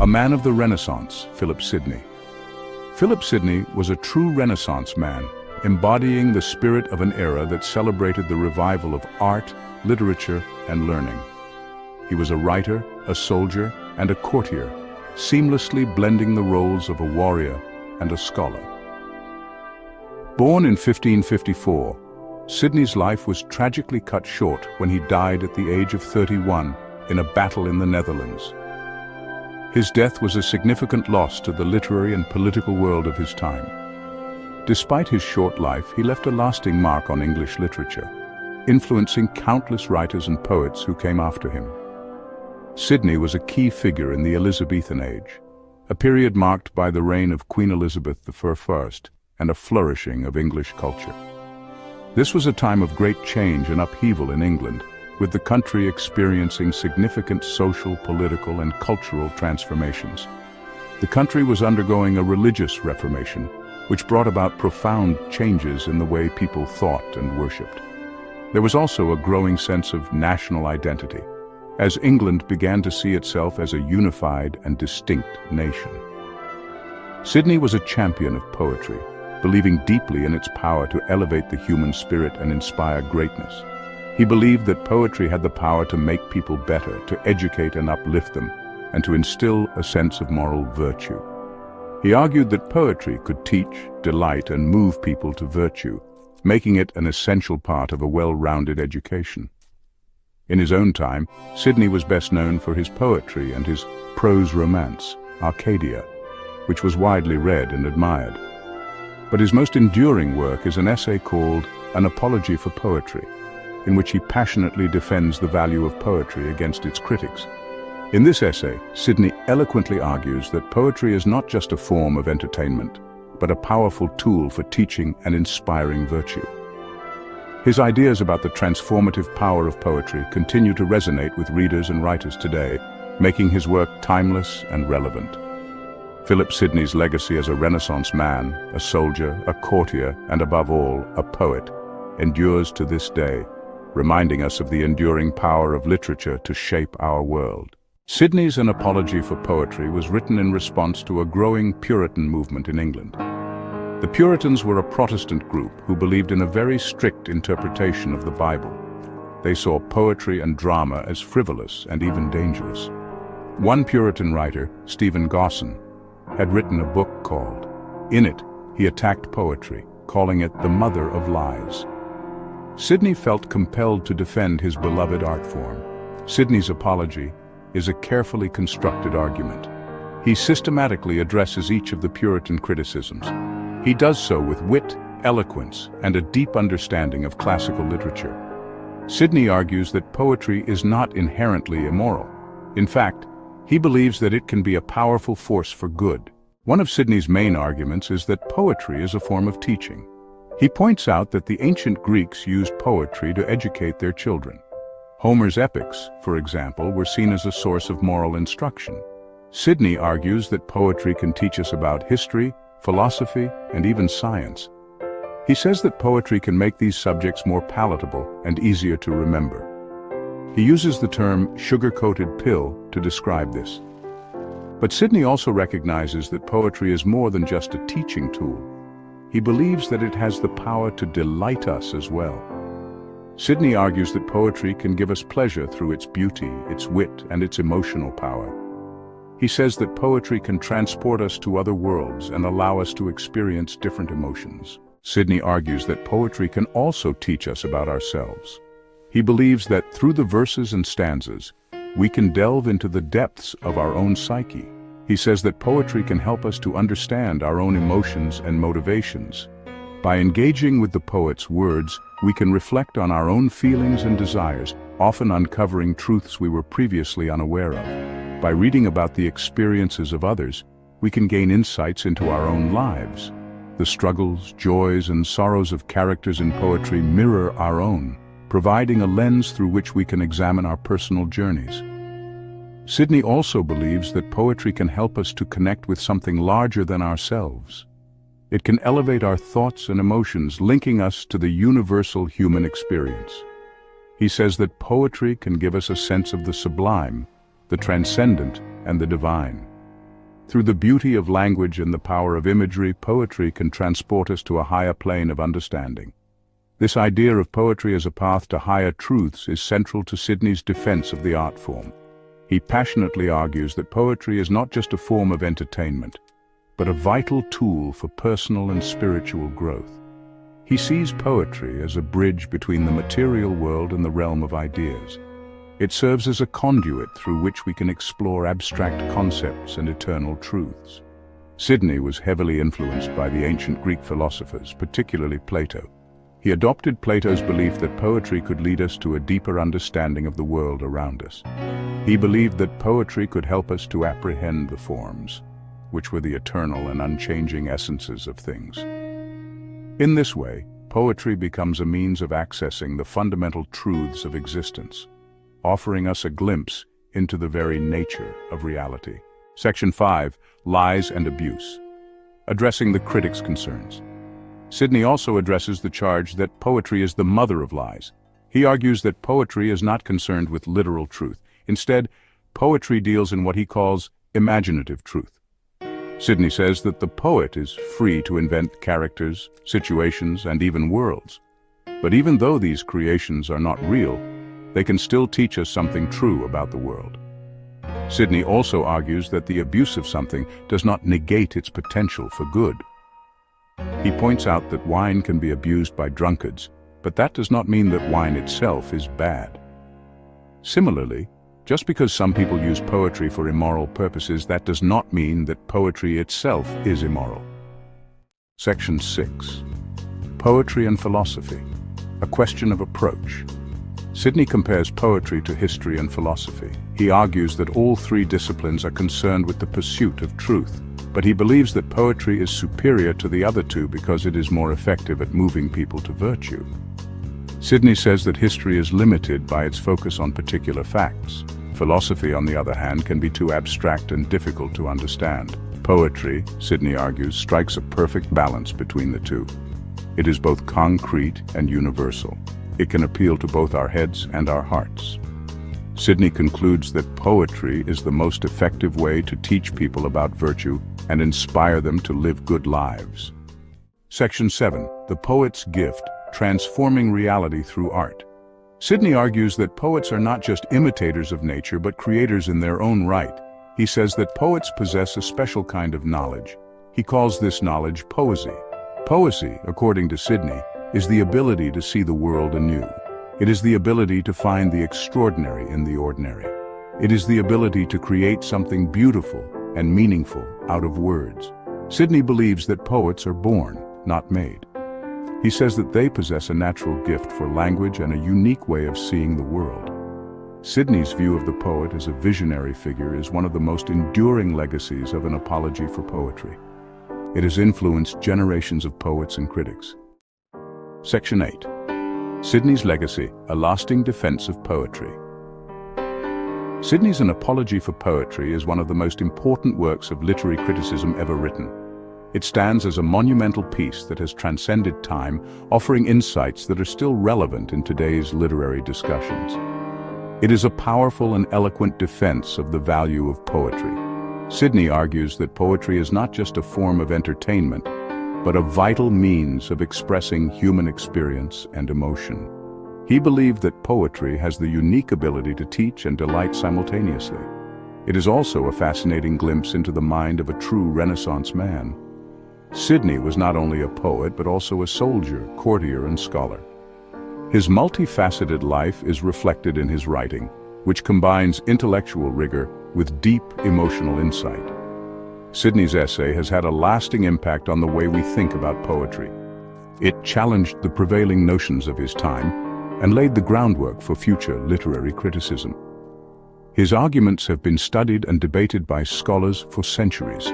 A man of the Renaissance, Philip Sidney. Philip Sidney was a true Renaissance man, embodying the spirit of an era that celebrated the revival of art, literature, and learning. He was a writer, a soldier, and a courtier, seamlessly blending the roles of a warrior and a scholar. Born in 1554, Sidney's life was tragically cut short when he died at the age of 31 in a battle in the Netherlands. His death was a significant loss to the literary and political world of his time. Despite his short life, he left a lasting mark on English literature, influencing countless writers and poets who came after him. Sidney was a key figure in the Elizabethan age, a period marked by the reign of Queen Elizabeth I and a flourishing of English culture. This was a time of great change and upheaval in England, with the country experiencing significant social, political, and cultural transformations. The country was undergoing a religious reformation, which brought about profound changes in the way people thought and worshipped. There was also a growing sense of national identity, as England began to see itself as a unified and distinct nation. Sidney was a champion of poetry, believing deeply in its power to elevate the human spirit and inspire greatness. He believed that poetry had the power to make people better, to educate and uplift them, and to instill a sense of moral virtue. He argued that poetry could teach, delight, and move people to virtue, making it an essential part of a well-rounded education. In his own time, Sidney was best known for his poetry and his prose romance, Arcadia, which was widely read and admired. But his most enduring work is an essay called An Apology for Poetry, in which he passionately defends the value of poetry against its critics. In this essay, Sidney eloquently argues that poetry is not just a form of entertainment, but a powerful tool for teaching and inspiring virtue. His ideas about the transformative power of poetry continue to resonate with readers and writers today, making his work timeless and relevant. Philip Sidney's legacy as a Renaissance man, a soldier, a courtier, and above all, a poet, endures to this day, reminding us of the enduring power of literature to shape our world. Sidney's An Apology for Poetry was written in response to a growing Puritan movement in England. The Puritans were a Protestant group who believed in a very strict interpretation of the Bible. They saw poetry and drama as frivolous and even dangerous. One Puritan writer, Stephen Gosson, had written a book called. In it, he attacked poetry, calling it the mother of lies. Sidney felt compelled to defend his beloved art form. Sidney's apology is a carefully constructed argument. He systematically addresses each of the Puritan criticisms. He does so with wit, eloquence, and a deep understanding of classical literature. Sidney argues that poetry is not inherently immoral. In fact, he believes that it can be a powerful force for good. One of Sidney's main arguments is that poetry is a form of teaching. He points out that the ancient Greeks used poetry to educate their children. Homer's epics, for example, were seen as a source of moral instruction. Sidney argues that poetry can teach us about history, philosophy, and even science. He says that poetry can make these subjects more palatable and easier to remember. He uses the term sugar-coated pill to describe this. But Sidney also recognizes that poetry is more than just a teaching tool. He believes that it has the power to delight us as well. Sidney argues that poetry can give us pleasure through its beauty, its wit, and its emotional power. He says that poetry can transport us to other worlds and allow us to experience different emotions. Sidney argues that poetry can also teach us about ourselves. He believes that through the verses and stanzas, we can delve into the depths of our own psyche. He says that poetry can help us to understand our own emotions and motivations. By engaging with the poet's words, we can reflect on our own feelings and desires, often uncovering truths we were previously unaware of. By reading about the experiences of others, we can gain insights into our own lives. The struggles, joys, and sorrows of characters in poetry mirror our own, providing a lens through which we can examine our personal journeys. Sidney also believes that poetry can help us to connect with something larger than ourselves. It can elevate our thoughts and emotions, linking us to the universal human experience. He says that poetry can give us a sense of the sublime, the transcendent, and the divine. Through the beauty of language and the power of imagery, poetry can transport us to a higher plane of understanding. This idea of poetry as a path to higher truths is central to Sidney's defense of the art form. He passionately argues that poetry is not just a form of entertainment, but a vital tool for personal and spiritual growth. He sees poetry as a bridge between the material world and the realm of ideas. It serves as a conduit through which we can explore abstract concepts and eternal truths. Sidney was heavily influenced by the ancient Greek philosophers, particularly Plato. He adopted Plato's belief that poetry could lead us to a deeper understanding of the world around us. He believed that poetry could help us to apprehend the forms, which were the eternal and unchanging essences of things. In this way, poetry becomes a means of accessing the fundamental truths of existence, offering us a glimpse into the very nature of reality. Section 5. Lies and Abuse. Addressing the critic's concerns. Sidney also addresses the charge that poetry is the mother of lies. He argues that poetry is not concerned with literal truth. Instead, poetry deals in what he calls imaginative truth. Sidney says that the poet is free to invent characters, situations, and even worlds. But even though these creations are not real, they can still teach us something true about the world. Sidney also argues that the abuse of something does not negate its potential for good. He points out that wine can be abused by drunkards, but that does not mean that wine itself is bad. Similarly, just because some people use poetry for immoral purposes, that does not mean that poetry itself is immoral. Section 6. Poetry and Philosophy. A question of approach. Sidney compares poetry to history and philosophy. He argues that all three disciplines are concerned with the pursuit of truth, but he believes that poetry is superior to the other two because it is more effective at moving people to virtue. Sidney says that history is limited by its focus on particular facts. Philosophy, on the other hand, can be too abstract and difficult to understand. Poetry, Sidney argues, strikes a perfect balance between the two. It is both concrete and universal. It can appeal to both our heads and our hearts. Sidney concludes that poetry is the most effective way to teach people about virtue and inspire them to live good lives. Section 7. The Poet's Gift, Transforming Reality Through Art. Sidney argues that poets are not just imitators of nature, but creators in their own right. He says that poets possess a special kind of knowledge. He calls this knowledge poesy. Poesy, according to Sidney, is the ability to see the world anew. It is the ability to find the extraordinary in the ordinary. It is the ability to create something beautiful and meaningful out of words. Sidney believes that poets are born, not made. He says that they possess a natural gift for language and a unique way of seeing the world. Sidney's view of the poet as a visionary figure is one of the most enduring legacies of an apology for poetry. It has influenced generations of poets and critics. Section 8. Sidney's Legacy, a Lasting Defense of Poetry. Sidney's An Apology for Poetry is one of the most important works of literary criticism ever written. It stands as a monumental piece that has transcended time, offering insights that are still relevant in today's literary discussions. It is a powerful and eloquent defense of the value of poetry. Sidney argues that poetry is not just a form of entertainment, but a vital means of expressing human experience and emotion. He believed that poetry has the unique ability to teach and delight simultaneously. It is also a fascinating glimpse into the mind of a true Renaissance man. Sidney was not only a poet, but also a soldier, courtier, and scholar. His multifaceted life is reflected in his writing, which combines intellectual rigor with deep emotional insight. Sidney's essay has had a lasting impact on the way we think about poetry. It challenged the prevailing notions of his time and laid the groundwork for future literary criticism. His arguments have been studied and debated by scholars for centuries.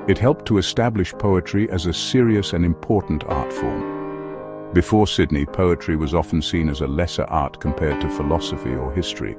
It helped to establish poetry as a serious and important art form. Before Sidney, poetry was often seen as a lesser art compared to philosophy or history.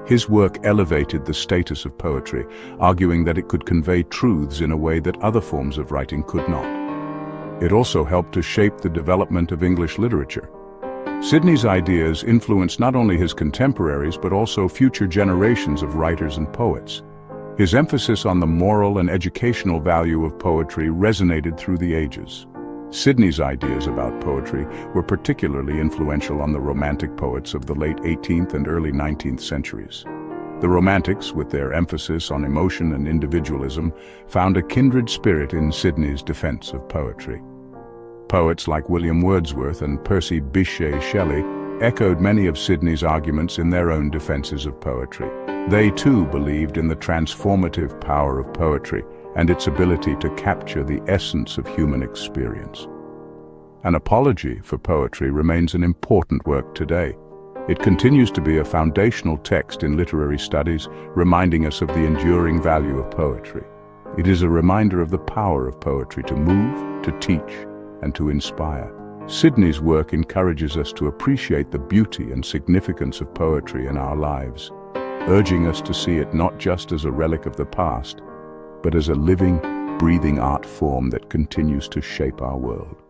His work elevated the status of poetry, arguing that it could convey truths in a way that other forms of writing could not. It also helped to shape the development of English literature. Sidney's ideas influenced not only his contemporaries but also future generations of writers and poets. His emphasis on the moral and educational value of poetry resonated through the ages. Sidney's ideas about poetry were particularly influential on the Romantic poets of the late 18th and early 19th centuries. The Romantics, with their emphasis on emotion and individualism, found a kindred spirit in Sidney's Defense of Poetry. Poets like William Wordsworth and Percy Bysshe Shelley echoed many of Sidney's arguments in their own defenses of poetry. They too believed in the transformative power of poetry and its ability to capture the essence of human experience. An apology for poetry remains an important work today. It continues to be a foundational text in literary studies, reminding us of the enduring value of poetry. It is a reminder of the power of poetry to move, to teach, and to inspire. Sidney's work encourages us to appreciate the beauty and significance of poetry in our lives, urging us to see it not just as a relic of the past, but as a living, breathing art form that continues to shape our world.